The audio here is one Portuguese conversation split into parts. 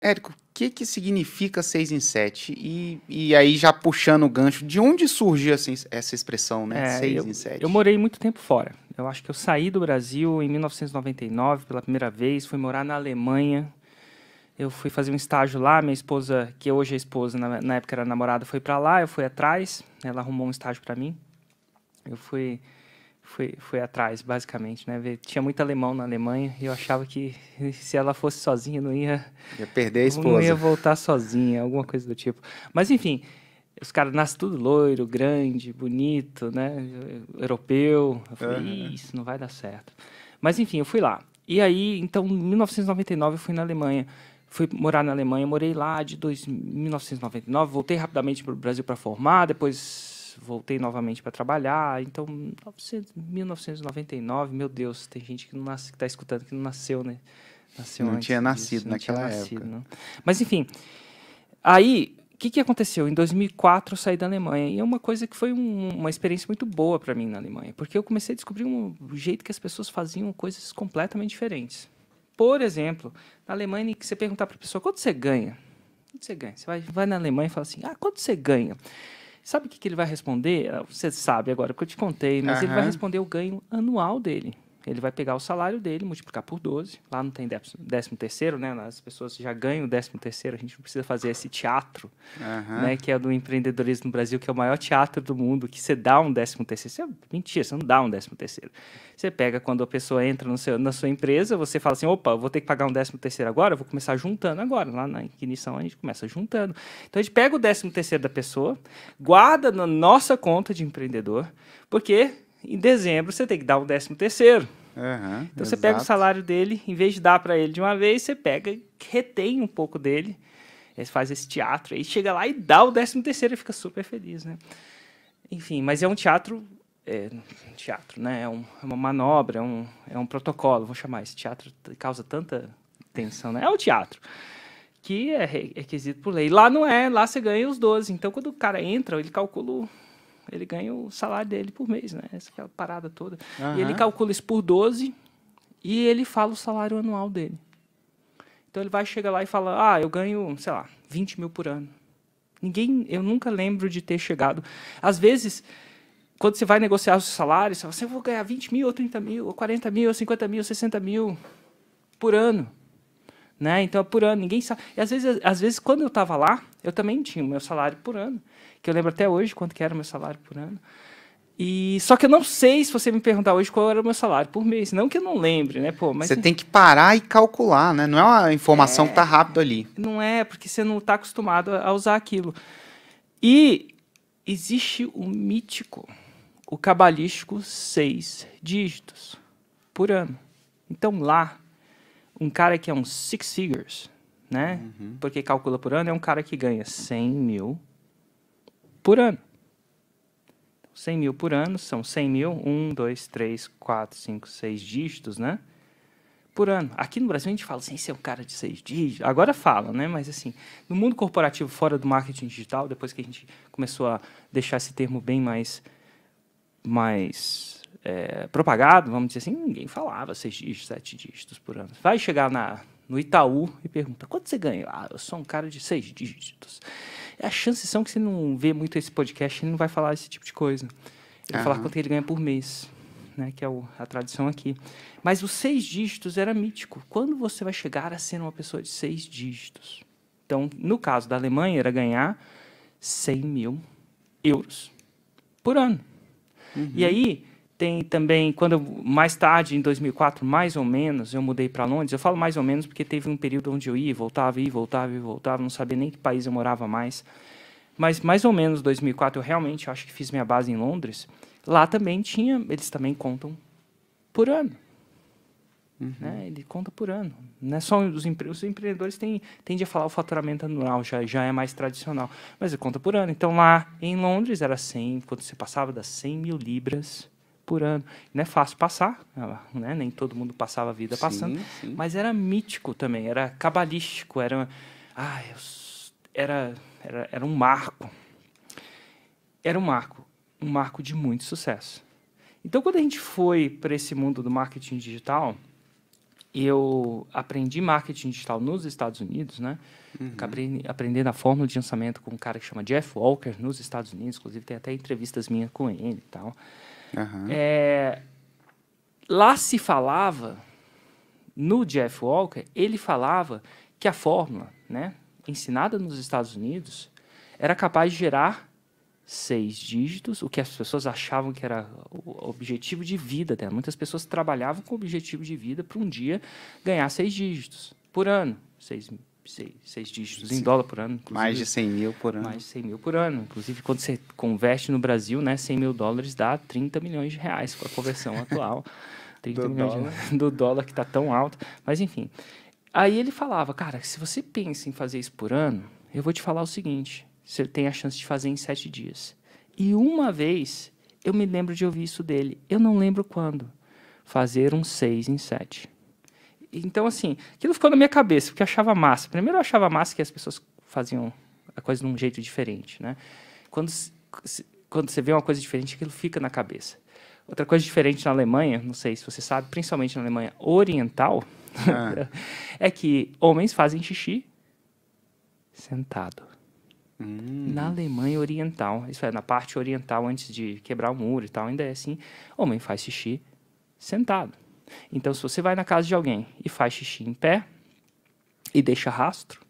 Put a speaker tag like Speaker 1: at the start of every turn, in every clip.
Speaker 1: Érico, o que significa 6 em 7? E aí, já puxando o gancho, de onde surgiu essa expressão, né? 6 em 7.
Speaker 2: Eu morei muito tempo fora. Eu acho que eu saí do Brasil em 1999 pela primeira vez, fui morar na Alemanha. Eu fui fazer um estágio lá, minha esposa, que hoje é esposa, na época era namorada, foi para lá, eu fui atrás, ela arrumou um estágio para mim. Eu fui atrás, basicamente, né? Tinha muito alemão na Alemanha e eu achava que se ela fosse sozinha,
Speaker 1: Ia perder a esposa.
Speaker 2: não ia voltar sozinha, alguma coisa do tipo. Mas, enfim, os caras nascem tudo loiro, grande, bonito, né? Europeu. Eu falei, isso não vai dar certo. Mas, enfim, eu fui lá. E aí, então, em 1999, eu fui na Alemanha. Fui morar na Alemanha, morei lá de 1999, voltei rapidamente para o Brasil para formar, depois voltei novamente para trabalhar. Então, 1999, meu Deus, tem gente que está escutando que não nasceu, né? Nasceu
Speaker 1: não
Speaker 2: antes
Speaker 1: tinha nascido
Speaker 2: disso,
Speaker 1: naquela época.
Speaker 2: Não. Mas, enfim, aí, o que aconteceu? Em 2004, eu saí da Alemanha. E é uma coisa que foi uma experiência muito boa para mim na Alemanha, porque eu comecei a descobrir um jeito que as pessoas faziam coisas completamente diferentes. Por exemplo, na Alemanha, que você perguntar para a pessoa, quanto você ganha? Quanto você ganha? Você vai na Alemanha e fala assim, quanto você ganha? Sabe o que ele vai responder? Você sabe agora que eu te contei, mas ele vai responder o ganho anual dele. Ele vai pegar o salário dele, multiplicar por 12. Lá não tem 13º, né? As pessoas já ganham o 13º. A gente não precisa fazer esse teatro, né? Que é do empreendedorismo no Brasil, que é o maior teatro do mundo, que você dá um 13º. Mentira, você não dá um 13º. Você pega quando a pessoa entra na sua empresa, você fala assim, opa, eu vou ter que pagar um 13º agora, eu vou começar juntando agora. Lá na ignição a gente começa juntando. Então a gente pega o 13º da pessoa, guarda na nossa conta de empreendedor, porque em dezembro você tem que dar um 13º. Então você pega o salário dele, em vez de dar para ele de uma vez, você pega e retém um pouco dele. Ele faz esse teatro, aí chega lá e dá o 13º e fica super feliz, né? Enfim, mas é um teatro, né? É uma manobra, é um protocolo, vou chamar. Esse teatro causa tanta tensão, né? É um teatro que é requisito por lei. Lá não é, lá você ganha os 12. Então quando o cara entra, ele calcula... Ele ganha o salário dele por mês, né? Essa é a parada toda. E ele calcula isso por 12 e ele fala o salário anual dele. Então ele vai chegar lá e fala, eu ganho, sei lá, 20 mil por ano. Eu nunca lembro de ter chegado. Às vezes, quando você vai negociar os salários, você fala assim, eu vou ganhar 20 mil, ou 30 mil, ou 40 mil, ou 50 mil, 60 mil por ano. Né? Então é por ano, ninguém sabe. E às vezes, quando eu estava lá, eu também tinha o meu salário por ano. Que eu lembro até hoje quanto que era o meu salário por ano. Só que eu não sei, se você me perguntar hoje, qual era o meu salário por mês. Não que eu não lembre, né? Mas
Speaker 1: você tem que parar e calcular, né? Não é uma informação que está rápido ali.
Speaker 2: Não é, porque você não está acostumado a usar aquilo. E existe o mítico, o cabalístico 6 dígitos por ano. Então lá, um cara que é um 6 figures, né? Porque calcula por ano, é um cara que ganha 100 mil por ano. 100 mil por ano, são 100 mil, 1, 2, 3, 4, 5, 6 dígitos, né? Por ano. Aqui no Brasil a gente fala assim, esse é um cara de 6 dígitos. Agora fala, né? Mas assim, no mundo corporativo, fora do marketing digital, depois que a gente começou a deixar esse termo bem mais propagado, vamos dizer assim, ninguém falava 6 dígitos, 7 dígitos por ano. Vai chegar no Itaú e pergunta, quanto você ganha? Eu sou um cara de 6 dígitos. As chances são que você não vê muito esse podcast, ele não vai falar esse tipo de coisa. Ele vai falar quanto ele ganha por mês, né, que é a tradição aqui. Mas os 6 dígitos era mítico. Quando você vai chegar a ser uma pessoa de 6 dígitos? Então, no caso da Alemanha, era ganhar 100 mil euros por ano. E aí, tem também, quando mais tarde, em 2004, mais ou menos, eu mudei para Londres. Eu falo mais ou menos porque teve um período onde eu ia, voltava, não sabia nem que país eu morava mais. Mas mais ou menos 2004, eu realmente acho que fiz minha base em Londres. Lá também eles também contam por ano. Né? Ele conta por ano. Não é só os empreendedores tendem a falar o faturamento anual, já é mais tradicional. Mas ele conta por ano. Então lá em Londres era 100, quando você passava das 100 mil libras por ano. Não é fácil passar, né? Nem todo mundo passava a vida passando, mas era mítico também, era cabalístico, era um marco. Era um marco de muito sucesso. Então, quando a gente foi para esse mundo do marketing digital, eu aprendi marketing digital nos Estados Unidos, né? Acabei aprendendo a fórmula de lançamento com um cara que chama Jeff Walker nos Estados Unidos. Inclusive, tem até entrevistas minhas com ele e tal. Lá se falava, no Jeff Walker, ele falava que a fórmula, né, ensinada nos Estados Unidos era capaz de gerar 6 dígitos, o que as pessoas achavam que era o objetivo de vida dela. Muitas pessoas trabalhavam com o objetivo de vida para um dia ganhar 6 dígitos por ano. 6 dígitos em dólar por ano.
Speaker 1: Mais de 100 mil por ano.
Speaker 2: Mais de 100 mil por ano. Inclusive, quando você converte no Brasil, né, 100 mil dólares dá 30 milhões de reais com a conversão atual. 30 milhões do dólar que está tão alto. Mas, enfim. Aí ele falava, cara, se você pensa em fazer isso por ano, eu vou te falar o seguinte, você tem a chance de fazer em 7 dias. E uma vez, eu me lembro de ouvir isso dele. Eu não lembro quando. Fazer um 6 em 7. Então, assim, aquilo ficou na minha cabeça, porque eu achava massa. Primeiro, eu achava massa que as pessoas faziam a coisa de um jeito diferente, né? Quando você vê uma coisa diferente, aquilo fica na cabeça. Outra coisa diferente na Alemanha, não sei se você sabe, principalmente na Alemanha oriental, é que homens fazem xixi sentado. Na Alemanha oriental, isso é, na parte oriental, antes de quebrar o muro e tal, ainda é assim, homem faz xixi sentado. Então, se você vai na casa de alguém e faz xixi em pé e deixa rastro,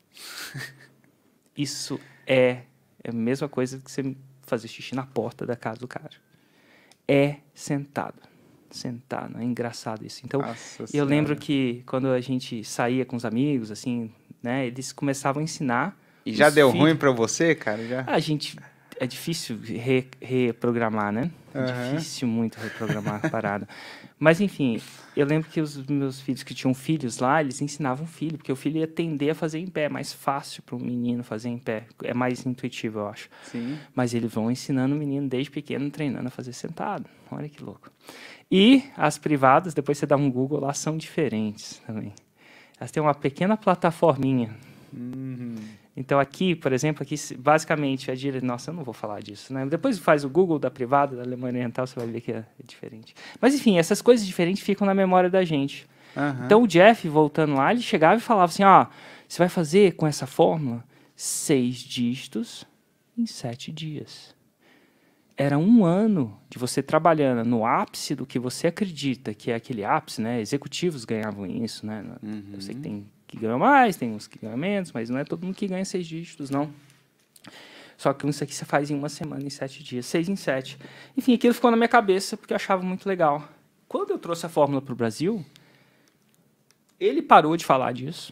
Speaker 2: isso é a mesma coisa que você fazer xixi na porta da casa do cara. É sentado. Sentado. É engraçado isso. Então, eu lembro que quando a gente saía com os amigos, assim, né, eles começavam a ensinar.
Speaker 1: E já deu ruim pra você, cara? Já?
Speaker 2: A gente... É difícil reprogramar, né? É difícil muito reprogramar a parada. Mas, enfim, eu lembro que os meus filhos que tinham filhos lá, eles ensinavam o filho, porque o filho ia tender a fazer em pé. É mais fácil para um menino fazer em pé. É mais intuitivo, eu acho.
Speaker 1: Sim.
Speaker 2: Mas eles vão ensinando o menino desde pequeno, treinando a fazer sentado. Olha que louco. E as privadas, depois você dá um Google lá, são diferentes também. Elas têm uma pequena plataforminha. Então, aqui, por exemplo, aqui basicamente a direita... Nossa, eu não vou falar disso, né? Depois faz o Google da privada, da Alemanha Oriental, você vai ver que é diferente. Mas, enfim, essas coisas diferentes ficam na memória da gente. Então, o Jeff, voltando lá, ele chegava e falava assim, você vai fazer com essa fórmula 6 dígitos em 7 dias. Era um ano de você trabalhando no ápice do que você acredita que é aquele ápice, né? Executivos ganhavam isso, né? Eu sei que tem que ganham mais, tem uns que ganham menos, mas não é todo mundo que ganha 6 dígitos, não. Só que isso aqui você faz em uma semana, em 7 dias, 6 em 7. Enfim, aquilo ficou na minha cabeça porque eu achava muito legal. Quando eu trouxe a fórmula para o Brasil, ele parou de falar disso.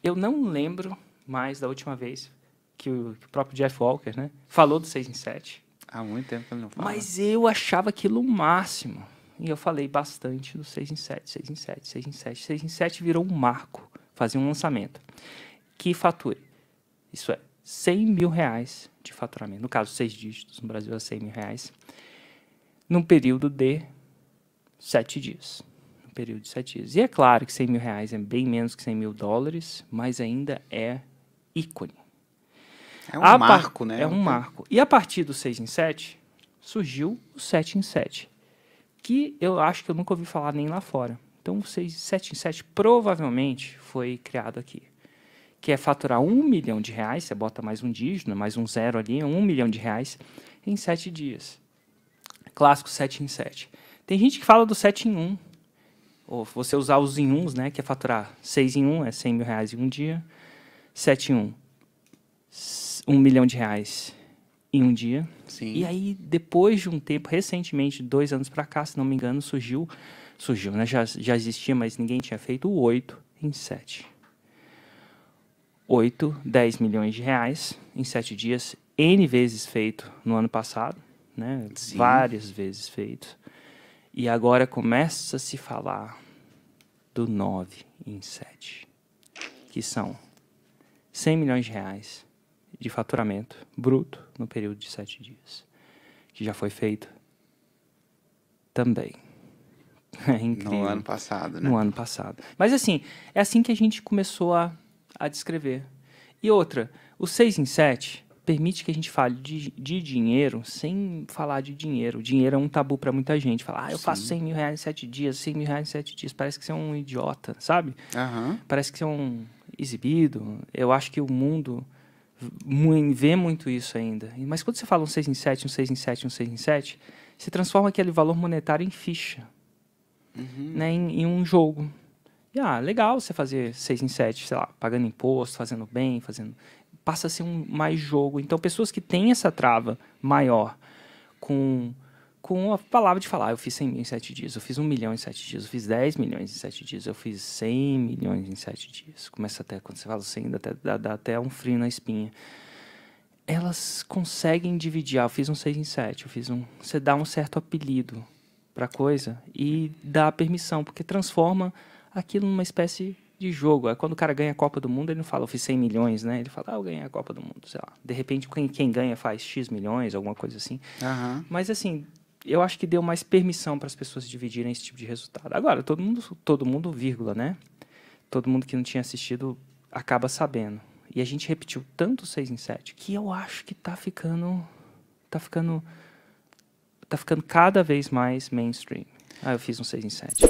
Speaker 2: Eu não lembro mais da última vez que o próprio Jeff Walker, né, falou do 6 em 7.
Speaker 1: Há muito tempo que ele não fala.
Speaker 2: Mas eu achava aquilo o máximo. E eu falei bastante do 6 em 7, 6 em 7, 6 em 7. 6 em 7 virou um marco. Fazer um lançamento que fature, isso é, 100 mil reais de faturamento. No caso, 6 dígitos, no Brasil é 100 mil reais, num período de 7 dias. No período de 7 dias. E é claro que 100 mil reais é bem menos que 100 mil dólares, mas ainda é ícone.
Speaker 1: É um marco, né?
Speaker 2: É um marco. E a partir do 6 em 7, surgiu o 7 em 7, que eu acho que eu nunca ouvi falar nem lá fora. Então, o 7 em 7 provavelmente foi criado aqui. Que é faturar 1 milhão de reais, você bota mais um dígito, mais um zero ali, 1 milhão de reais em 7 dias. Clássico 7 em 7. Tem gente que fala do 7 em 1. Ou você usar os em 1s, né, que é faturar 6 em 1, é 100 mil reais em um dia. 7 em 1, 1 milhão de reais em um dia.
Speaker 1: Sim.
Speaker 2: E aí, depois de um tempo, recentemente, 2 anos para cá, se não me engano, surgiu, né? Já existia, mas ninguém tinha feito o 8 em 7. 8, 10 milhões de reais em 7 dias, N vezes feito no ano passado, né? Várias vezes feito. E agora começa a se falar do 9 em 7, que são 100 milhões de reais de faturamento bruto no período de 7 dias, que já foi feito também. É incrível.
Speaker 1: No ano passado, né?
Speaker 2: No ano passado. Mas assim, é assim que a gente começou a descrever. E outra, o 6 em 7, permite que a gente fale de dinheiro sem falar de dinheiro. Dinheiro é um tabu para muita gente. Falar, eu faço 100 mil reais em 7 dias, 100 mil reais em 7 dias. Parece que você é um idiota, sabe? Parece que você é um exibido. Eu acho que o mundo vê muito isso ainda. Mas quando você fala um 6 em 7, um 6 em 7, um 6 em 7, você transforma aquele valor monetário em ficha. Né, em um jogo. E, legal você fazer 6 em 7, sei lá, pagando imposto, fazendo bem, passa a ser mais jogo. Então, pessoas que têm essa trava maior com a palavra de falar, eu fiz 100 mil em 7 dias, eu fiz 1 milhão em 7 dias, eu fiz 10 milhões em 7 dias, eu fiz 100 milhões em 7 dias. Começa até, quando você fala 100, dá até um frio na espinha. Elas conseguem dividir, eu fiz um 6 em 7, você dá um certo apelido para a coisa e dá permissão, porque transforma aquilo numa espécie de jogo. Aí, quando o cara ganha a Copa do Mundo, ele não fala, eu fiz 100 milhões, né? Ele fala, eu ganhei a Copa do Mundo, sei lá. De repente, quem ganha faz X milhões, alguma coisa assim. Mas, assim, eu acho que deu mais permissão para as pessoas dividirem esse tipo de resultado. Agora, todo mundo, vírgula, né? Todo mundo que não tinha assistido acaba sabendo. E a gente repetiu tanto 6 em 7 que eu acho que tá ficando cada vez mais mainstream. Eu fiz um 6 em 7.